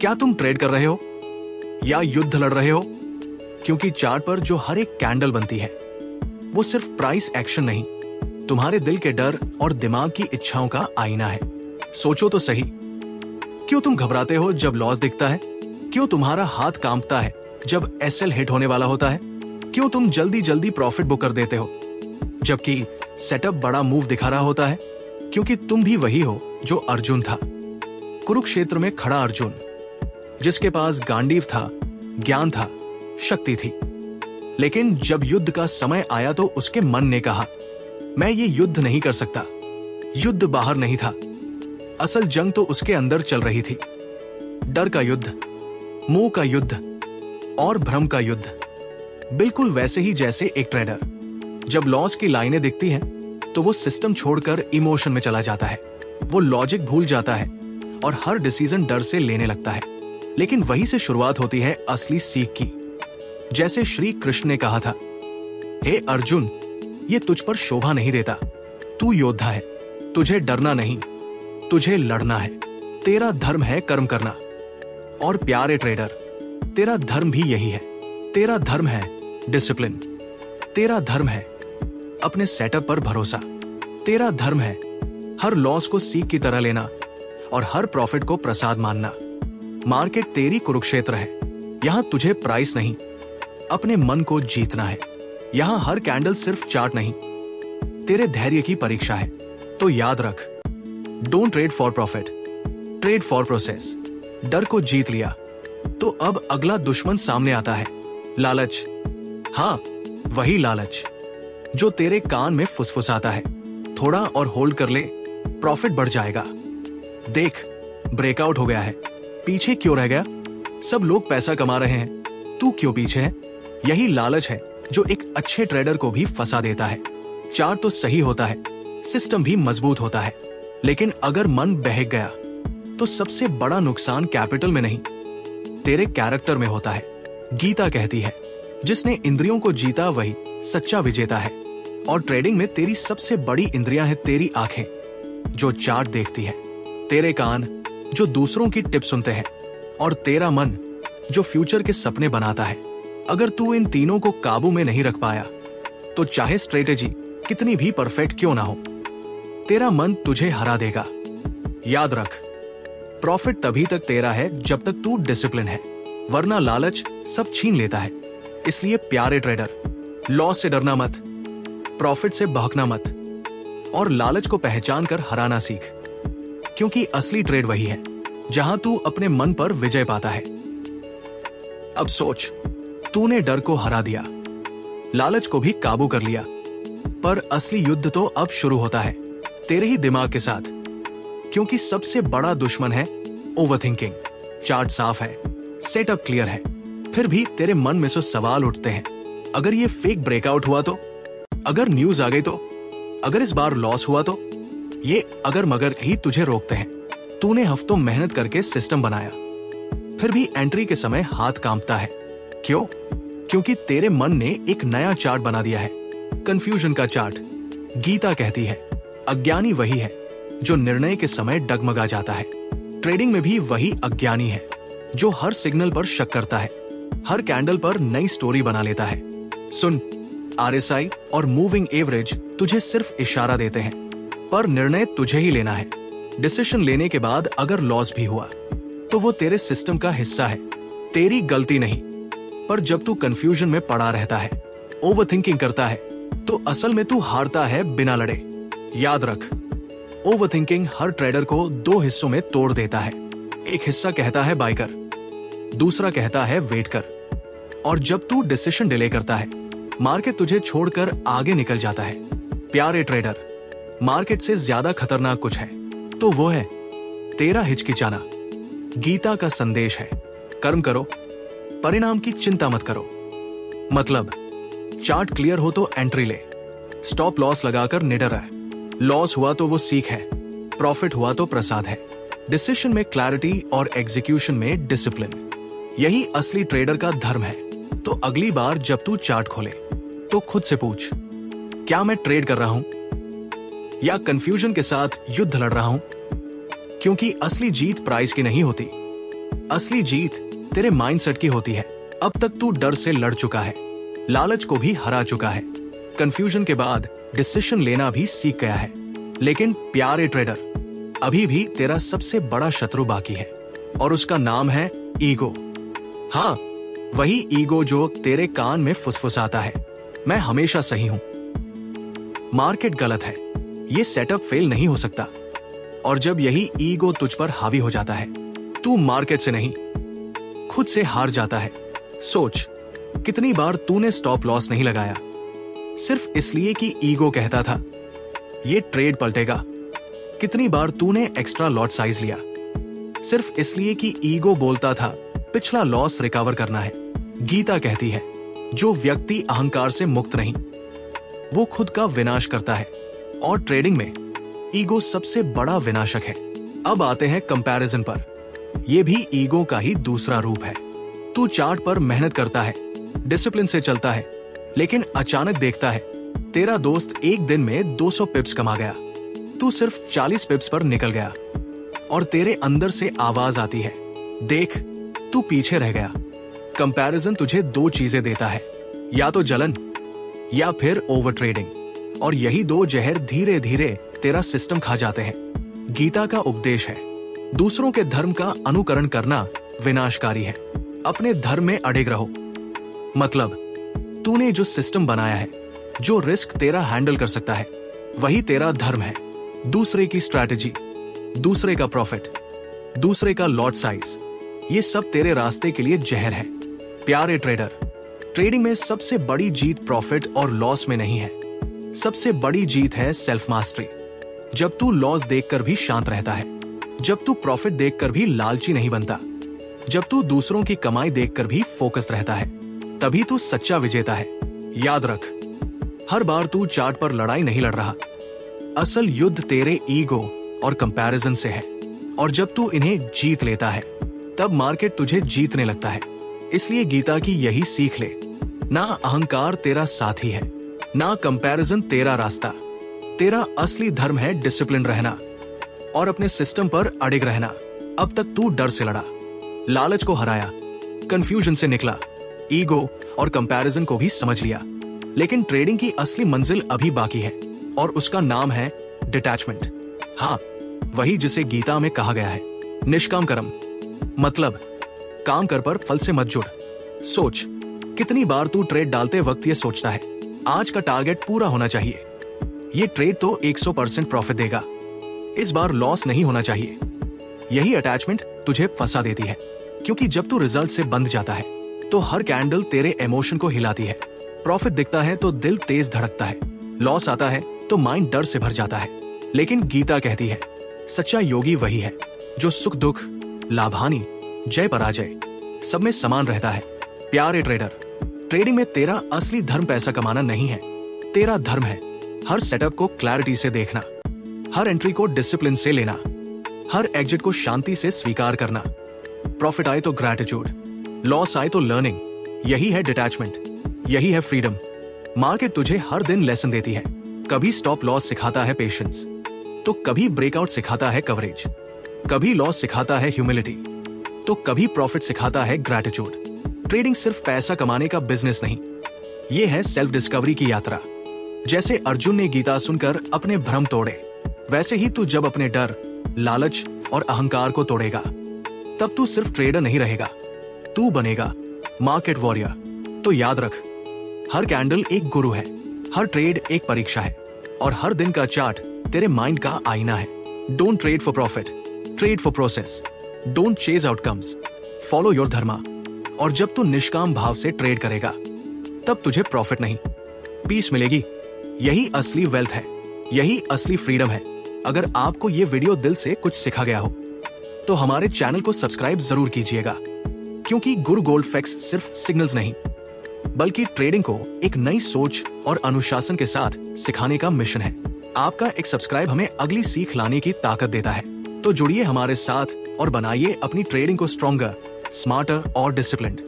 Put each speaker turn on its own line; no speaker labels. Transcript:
क्या तुम ट्रेड कर रहे हो या युद्ध लड़ रहे हो? क्योंकि चार्ट पर जो हर एक कैंडल बनती है वो सिर्फ प्राइस एक्शन नहीं, तुम्हारे दिल के डर और दिमाग की इच्छाओं का आईना है। सोचो तो सही, क्यों तुम घबराते हो जब लॉस दिखता है? क्यों तुम्हारा हाथ कांपता है जब एसएल हिट होने वाला होता है? क्यों तुम जल्दी जल्दी प्रॉफिट बुक कर देते हो जबकि सेटअप बड़ा मूव दिखा रहा होता है? क्योंकि तुम भी वही हो जो अर्जुन था, कुरुक्षेत्र में खड़ा अर्जुन, जिसके पास गांडीव था, ज्ञान था, शक्ति थी। लेकिन जब युद्ध का समय आया तो उसके मन ने कहा, मैं ये युद्ध नहीं कर सकता। युद्ध बाहर नहीं था, असल जंग तो उसके अंदर चल रही थी। डर का युद्ध, मोह का युद्ध और भ्रम का युद्ध। बिल्कुल वैसे ही जैसे एक ट्रेडर जब लॉस की लाइनें दिखती हैं तो वो सिस्टम छोड़कर इमोशन में चला जाता है, वो लॉजिक भूल जाता है और हर डिसीजन डर से लेने लगता है। लेकिन वहीं से शुरुआत होती है असली सीख की। जैसे श्री कृष्ण ने कहा था, हे अर्जुन, ये तुझ पर शोभा नहीं देता। तू योद्धा है, तुझे डरना नहीं, तुझे लड़ना है। तेरा धर्म है कर्म करना। और प्यारे ट्रेडर, तेरा धर्म भी यही है। तेरा धर्म है डिसिप्लिन। तेरा धर्म है अपने सेटअप पर भरोसा। तेरा धर्म है हर लॉस को सीख की तरह लेना और हर प्रॉफिट को प्रसाद मानना। मार्केट तेरी कुरुक्षेत्र है। यहां तुझे प्राइस नहीं, अपने मन को जीतना है। यहां हर कैंडल सिर्फ चार्ट नहीं, तेरे धैर्य की परीक्षा है। तो याद रख, don't trade for profit, trade for process. डर को जीत लिया तो अब अगला दुश्मन सामने आता है, लालच। हाँ, वही लालच जो तेरे कान में फुसफुसाता है, थोड़ा और होल्ड कर ले, प्रॉफिट बढ़ जाएगा। देख, ब्रेकआउट हो गया है, पीछे क्यों रह गया? सब लोग पैसा कमा रहे हैं, तू क्यों पीछे है? यही लालच है जो एक अच्छे ट्रेडर को भी फंसा देता है। चार्ट तो सही होता है, सिस्टम भी मजबूत होता है, लेकिन अगर मन बहक गया तो सबसे बड़ा नुकसान कैपिटल में नहीं, तेरे कैरेक्टर में होता है। गीता कहती है, जिसने इंद्रियों को जीता वही सच्चा विजेता है। और ट्रेडिंग में तेरी सबसे बड़ी इंद्रियां हैं तेरी आंखें जो चार्ट देखती है, तेरे कान जो दूसरों की टिप सुनते हैं, और तेरा मन जो फ्यूचर के सपने बनाता है। अगर तू इन तीनों को काबू में नहीं रख पाया तो चाहे स्ट्रेटेजी कितनी भी परफेक्ट क्यों ना हो, तेरा मन तुझे हरा देगा। याद रख, प्रॉफिट तभी तक तेरा है जब तक तू डिसिप्लिन है, वरना लालच सब छीन लेता है। इसलिए प्यारे ट्रेडर, लॉस से डरना मत, प्रॉफिट से बहकना मत और लालच को पहचान कर हराना सीख। क्योंकि असली ट्रेड वही है जहां तू अपने मन पर विजय पाता है। अब सोच, तूने डर को हरा दिया, लालच को भी काबू कर लिया, पर असली युद्ध तो अब शुरू होता है तेरे ही दिमाग के साथ। क्योंकि सबसे बड़ा दुश्मन है ओवरथिंकिंग। चार्ट साफ है, सेटअप क्लियर है, फिर भी तेरे मन में से सवाल उठते हैं, अगर ये फेक ब्रेकआउट हुआ तो? अगर न्यूज आ गई तो? अगर इस बार लॉस हुआ तो? ये अगर मगर ही तुझे रोकते हैं। तूने हफ्तों मेहनत करके सिस्टम बनाया, फिर भी एंट्री के समय हाथ कांपता है। क्यों? क्योंकि तेरे मन ने एक नया चार्ट बना दिया है, कंफ्यूजन का चार्ट। गीता कहती है, अज्ञानी वही है जो निर्णय के समय डगमगा जाता है। ट्रेडिंग में भी वही अज्ञानी है जो हर सिग्नल पर शक करता है, हर कैंडल पर नई स्टोरी बना लेता है। सुन, आरएसआई और मूविंग एवरेज तुझे सिर्फ इशारा देते हैं, पर निर्णय तुझे ही लेना है। डिसीजन लेने के बाद अगर लॉस भी हुआ तो वो तेरे सिस्टम का हिस्सा है, तेरी गलती नहीं। पर जब तू कंफ्यूजन में पड़ा रहता है, ओवरथिंकिंग करता है, तो असल में तू हारता है बिना लड़े। याद रख, ओवरथिंकिंग हर ट्रेडर को दो हिस्सों में तोड़ देता है। एक हिस्सा कहता है बाय कर, दूसरा कहता है वेट कर। और जब तू डिसीजन डिले करता है, मार्केट तुझे छोड़कर आगे निकल जाता है। प्यारे ट्रेडर, मार्केट से ज्यादा खतरनाक कुछ है तो वो है तेरा हिचकिचाना। गीता का संदेश है, कर्म करो, परिणाम की चिंता मत करो। मतलब, चार्ट क्लियर हो तो एंट्री ले, स्टॉप लॉस लगाकर निडर रह। लॉस हुआ तो वो सीख है, प्रॉफिट हुआ तो प्रसाद है। डिसीजन में क्लैरिटी और एग्जीक्यूशन में डिसिप्लिन, यही असली ट्रेडर का धर्म है। तो अगली बार जब तू चार्ट खोले तो खुद से पूछ, क्या मैं ट्रेड कर रहा हूं या कंफ्यूजन के साथ युद्ध लड़ रहा हूं? क्योंकि असली जीत प्राइस की नहीं होती, असली जीत तेरे माइंडसेट की होती है। अब तक तू डर से लड़ चुका है, लालच को भी हरा चुका है, कंफ्यूजन के बाद डिसीजन लेना भी सीख गया है। लेकिन प्यारे ट्रेडर, अभी भी तेरा सबसे बड़ा शत्रु बाकी है और उसका नाम है ईगो। हाँ, वही ईगो जो तेरे कान में फुसफुसाता है, मैं हमेशा सही हूं, मार्केट गलत है, ये सेटअप फेल नहीं हो सकता। और जब यही ईगो तुझ पर हावी हो जाता है, तू मार्केट से नहीं, खुद से हार जाता है। सोच, कितनी बार तूने स्टॉप लॉस नहीं लगाया सिर्फ इसलिए कि ईगो कहता था ये ट्रेड पलटेगा। कितनी बार तूने एक्स्ट्रा लॉट साइज लिया सिर्फ इसलिए कि ईगो बोलता था पिछला लॉस रिकवर करना है। गीता कहती है जो व्यक्ति अहंकार से मुक्त नहीं, वो खुद का विनाश करता है। और ट्रेडिंग में ईगो सबसे बड़ा विनाशक है। अब आते हैं कंपैरिजन पर। यह भी ईगो का ही दूसरा रूप है। तू चार्ट पर मेहनत करता है, डिसिप्लिन से चलता है, लेकिन अचानक देखता है तेरा दोस्त एक दिन में 200 पिप्स कमा गया, तू सिर्फ 40 पिप्स पर निकल गया। और तेरे अंदर से आवाज आती है, देख तू पीछे रह गया। कंपैरिजन तुझे दो चीजें देता है, या तो जलन या फिर ओवर ट्रेडिंग। और यही दो जहर धीरे धीरे तेरा सिस्टम खा जाते हैं। गीता का उपदेश है दूसरों के धर्म का अनुकरण करना विनाशकारी है, अपने धर्म में अड़िग रहो। मतलब तूने जो सिस्टम बनाया है, जो रिस्क तेरा हैंडल कर सकता है, वही तेरा धर्म है। दूसरे की स्ट्रैटेजी, दूसरे का प्रॉफिट, दूसरे का लॉट साइज, ये सब तेरे रास्ते के लिए जहर है। प्यारे ट्रेडर, ट्रेडिंग में सबसे बड़ी जीत प्रॉफिट और लॉस में नहीं है, सबसे बड़ी जीत है सेल्फ मास्टरी। जब तू लॉस देखकर भी शांत रहता है, जब तू प्रॉफिट देखकर भी लालची नहीं बनता, जब तू दूसरों की कमाई देखकर भी फोकस्ड रहता है, तभी तू सच्चा विजेता है। याद रख, हर बार तू चार्ट पर लड़ाई नहीं लड़ रहा, असल युद्ध तेरे ईगो और कंपैरिजन से है। और जब तू इन्हें जीत लेता है, तब मार्केट तुझे जीतने लगता है। इसलिए गीता की यही सीख ले, ना अहंकार तेरा साथी है, ना कंपैरिजन तेरा रास्ता। तेरा असली धर्म है डिसिप्लिन रहना और अपने सिस्टम पर अड़िग रहना। अब तक तू डर से लड़ा, लालच को हराया, कंफ्यूजन से निकला, ईगो और कंपैरिजन को भी समझ लिया, लेकिन ट्रेडिंग की असली मंजिल अभी बाकी है और उसका नाम है डिटैचमेंट। हाँ, वही जिसे गीता में कहा गया है निष्काम कर्म, मतलब काम कर पर फल से मत जुड़। सोच, कितनी बार तू ट्रेड डालते वक्त ये सोचता है आज का टारगेट पूरा होना चाहिए, ये ट्रेड तो 100% प्रॉफिट देगा, इस बार लॉस नहीं होना चाहिए। यही अटैचमेंट तुझे फंसा देती है, क्योंकि जब तू रिजल्ट से बंध जाता है तो हर कैंडल तेरे इमोशन को हिलाती है। प्रॉफिट दिखता है तो दिल तेज धड़कता है, लॉस आता है तो माइंड डर से भर जाता है। लेकिन गीता कहती है सच्चा योगी वही है जो सुख दुख, लाभ हानि, जय पराजय सब में समान रहता है। प्यारे ट्रेडर, ट्रेडिंग में तेरा असली धर्म पैसा कमाना नहीं है, तेरा धर्म है हर सेटअप को क्लैरिटी से देखना, हर एंट्री को डिसिप्लिन से लेना, हर एग्जिट को शांति से स्वीकार करना। प्रॉफिट आए तो ग्रैटिट्यूड, लॉस आए तो लर्निंग, यही है डिटैचमेंट, यही है फ्रीडम। मार्केट तुझे हर दिन लेसन देती है, कभी स्टॉप लॉस सिखाता है पेशेंस, तो कभी ब्रेकआउट सिखाता है कवरेज, कभी लॉस सिखाता है ह्यूमिलिटी, तो कभी प्रॉफिट सिखाता है ग्रैटिट्यूड। ट्रेडिंग सिर्फ पैसा कमाने का बिजनेस नहीं, ये है सेल्फ डिस्कवरी की यात्रा। जैसे अर्जुन ने गीता सुनकर अपने भ्रम तोड़े, वैसे ही तू जब अपने डर, लालच और अहंकार को तोड़ेगा, तब तू सिर्फ ट्रेडर नहीं रहेगा, तू बनेगा मार्केट वॉरियर। तो याद रख, हर कैंडल एक गुरु है, हर ट्रेड एक परीक्षा है और हर दिन का चार्ट तेरे माइंड का आईना है। Don't trade for profit, trade for process. Don't chase outcomes, follow your dharma. और जब तू निष्काम भाव से ट्रेड करेगा, तब तुझे प्रॉफिट नहीं, पीस मिलेगी। यही असली वेल्थ है, यही असली फ्रीडम है। अगर आपको ये वीडियो दिल से कुछ सिखा गया हो, तो हमारे चैनल को सब्सक्राइब जरूर कीजिएगा, क्योंकि गुरु गोल्ड फैक्ट्स सिर्फ सिग्नल्स नहीं, बल्कि ट्रेडिंग को एक नई सोच और अनुशासन के साथ सिखाने का मिशन है। आपका एक सब्सक्राइब हमें अगली सीख लाने की ताकत देता है। तो जुड़िए हमारे साथ और बनाइए अपनी ट्रेडिंग को स्ट्रॉन्गर, स्मार्टर और डिसिप्लिन्ड।